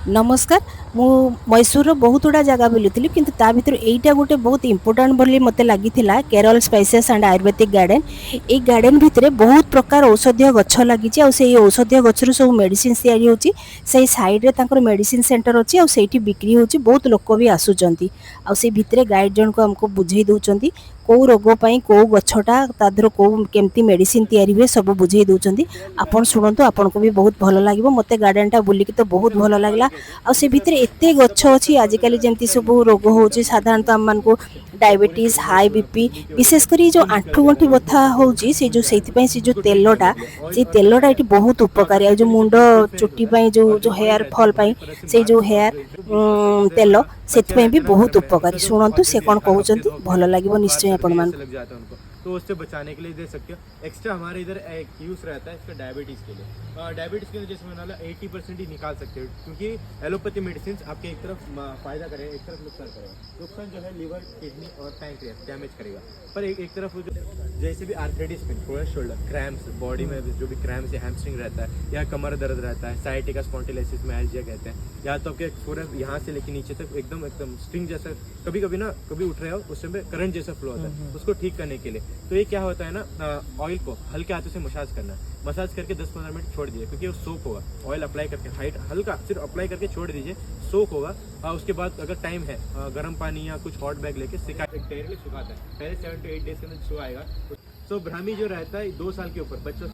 नमस्कार। मु मैसूर बहुत गुड़ा जगह बुली किंतु ता भीतर एईटा गोटे बहुत इंपोर्टाट बोली मते लगी Kerala spices and Ayurvedic garden. A garden भितर बहुत प्रकार औषधीय गछ लगी से औषधीय गचर सब मेडिसिन तैयारी होची। से साइड रे तांकर मेडिसिन सेंटर अच्छी आ सेठी बिक्री होची। बहुत लोक भी आसुचंती आ से भितर गाइड जन को हमको बुझेई दउचंती कौ रोग पई कौ गछटा तादर कौ केमती मेडिसिन तैयारी हुए सब बुझेई दउचंती। आपण सुनंतु आपण को भी बहुत भलो लागिवो। मते गार्डन टा बुलिक तो बहुत भलो लागला। आ से भितर एते गछ अछि आजिकल जेमती सब रोग होची साधारणत आम मान को डायबिटीज हाई बीपी विशेष करी जो आंठू गंठी बथा होची से जो सेति पई से जो तेलटा से तेलटा एटी बहुत उपकारी आ जो मुंड चुट्टी पई जो जो हेयर फॉल पई से जो हेयर तेल सेति पई भी बहुत उपकारी। सुनंतु से कोन कहउचंती भलो लागिवो निश्चय आपण मान। तो उससे बचाने के लिए दे सकते हो। एक्स्ट्रा हमारे इधर एक यूज रहता है इसका डायबिटीज़ के लिए। डायबिटीज़ के लिए जैसे मैंने 80% ही निकाल सकते हो, क्योंकि एलोपैथी मेडिसिन आपके एक तरफ फायदा करेगा, एक तरफ नुकसान करेगा। नुकसान जो है लिवर किडनी और पैंक्रियास डैमेज करेगा, पर एक तरफ जो जैसे भी arthritis pain, shoulder cramps, body में जो भी क्रैम्प्स या हैमस्ट्रिंग रहता है या कमर दर्द रहता है, साइटिका स्पॉन्डिलोसिस में एल्जिया कहते हैं, या तो आपके पूरे यहाँ से लेके नीचे तक एकदम स्ट्रिंग जैसा कभी कभी ना कभी उठ रहे हो उस समय करंट जैसा फ्लो होता है, उसको ठीक करने के लिए तो ये क्या होता है ना, ऑयल को हल्के हाथों से मसाज करना है। मसाज करके 10-15 मिनट छोड़ दीजिए, क्योंकि वो सोक होगा। ऑयल अप्लाई करके हाइट हल्का सिर्फ अप्लाई करके छोड़ दीजिए, सोक होगा। उसके बाद अगर टाइम है गर्म पानी या कुछ हॉट बैग लेके डायरेक्टली सुखाता है। पहले 7 to 8 डेज के अंदर सुखाएगा। तो ब्राह्मी जो रहता है 2 साल के ऊपर बच्चों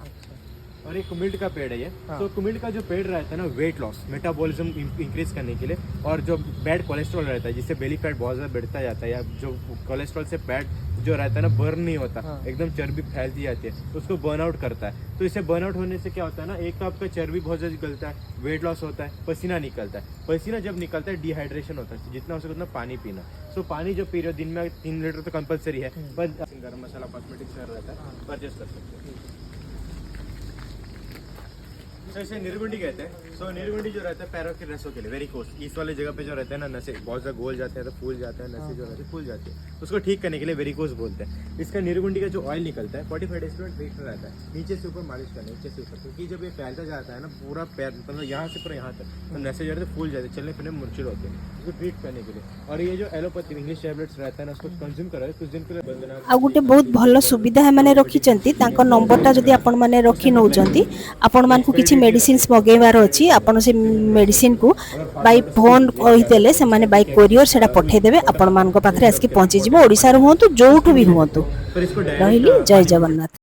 और एक कुमिल्ट का पेड़ है ये। तो कुमिल्ट का जो पेड़ रहता है ना, वेट लॉस मेटाबॉलिज्म इंक्रीज करने के लिए, और जो बैड कोलेस्ट्रॉल रहता है जिससे बेली फैट बहुत ज़्यादा बढ़ता जाता है, या जो कोलेस्ट्रॉल से फैट जो रहता है ना बर्न नहीं होता, एकदम चर्बी फैलती जाती है, तो उसको बर्न आउट करता है। तो इसे बर्न आउट होने से क्या होता है ना, एक तो आपका चर्बी बहुत ज़्यादा निकलता है, वेट लॉस होता है, पसीना निकलता है। पसीना जब निकलता है डिहाइड्रेशन होता है, जितना हो सके उतना पानी पीना। तो पानी जो पी रहे हो दिन में 3 लीटर तो कंपलसरी है। पर गर्म मसाला कॉस्मेटिक्स रहता है, परचेस कर सकते हैं। तो इसे निर्गुंडी कहते हैं। सो निर्गुंडी जो रहता है पैरों के नसों के लिए, वेरिकोस, इस वाले जगह पे जो रहता है ना, नसें बहुत ज़्यादा गोल जाते हैं तो फूल जाता है, नसें जो रहती है फूल जाती है, उसको ठीक करने के लिए वेरिकोस बोलते हैं। इसका निर्गुंडी का जो ऑयल निकलता है 45 डेज में ट्रीटमेंट रहता है। नीचे से ऊपर मालिश करना, नीचे से ऊपर, क्योंकि जब ये फैलता जाता है ना पूरा पैर, मतलब यहाँ से पूरा यहाँ तक, तो नसें जो रहते हैं फूल जाते हैं, चलने फिरने में मुश्किल होते हैं, उसको ट्रीट करने के लिए। और ये जो एलोपैथी इंग्लिश टैबलेट्स रहता है ना, उसको कंज्यूम करा कुछ दिन के लिए बंदना। आ गोटे बहुत भल सुविधा है माने रखिचंती। तांको नंबरटा जदि आपण माने रखी नउचंती, आपण मान को किछि मेडिसिन्स मगेबार अछि, आपण से मेडिसिन को बाय फोन कहिदेले से माने बाय कोरियर सेटा पठै देबे, आपण मान को पाखरे आसके पहुंची जिवो। ओडिसा रो हुंतु जोठु भी हुंतु। रहिली जय जगन्नाथ।